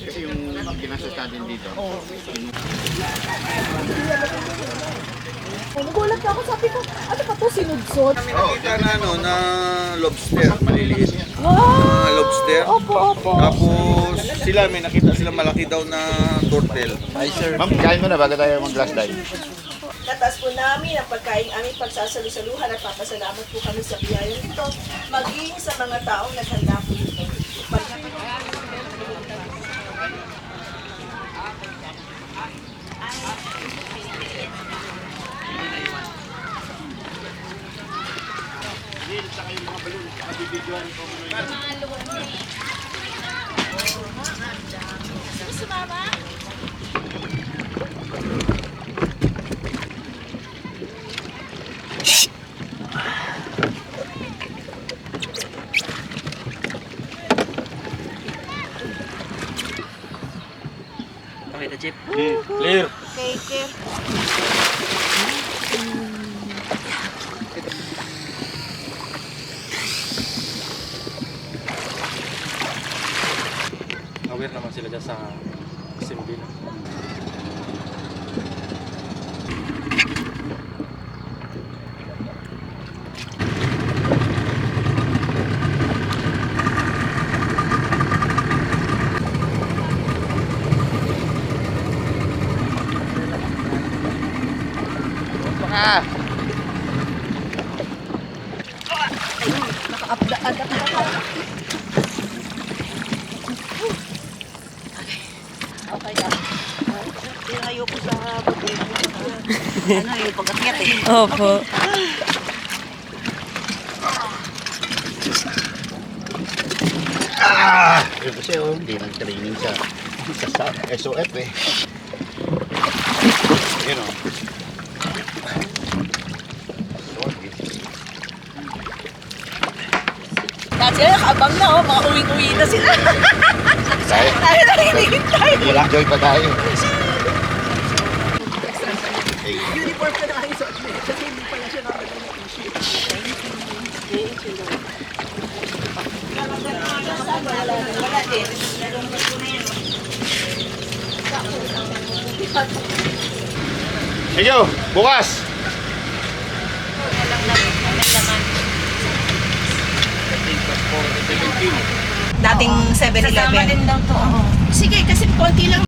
Kasi yung kinasasya din dito. Nagulat ako, sabi ko, ano pa to, sinudsod? Nakita na na lobster, maliliit. Wow! Lobster. Opo. Tapos sila, may nakita sila malaki daw na turtle. Ay, sir. Ma'am, kain mo na bago tayo mag-glass dive. Tatas po namin ang pagkain aming pagsasalusaluhan at papasalamat po kami sa biyayang ito, maging sa mga taong naghanda po ito. Okay, the chip. Clear. Cake. Aware naman sila dyan sa SMB na. Ayoko sa butil. Ano yung pag-akyat eh. Opo. Yun kasi hindi nag-training sa SOF eh. Yun o. Dati sila nakaabang na mga uwing-uwi na sila. Tayo na hinihintay. Enjoy pa tayo. Uniform ka na kayo sa kasi hindi pala siya wala din. Medyo, bukas! Dating 7-Eleven. Kasama din daw to. Sige, kasi konti lang.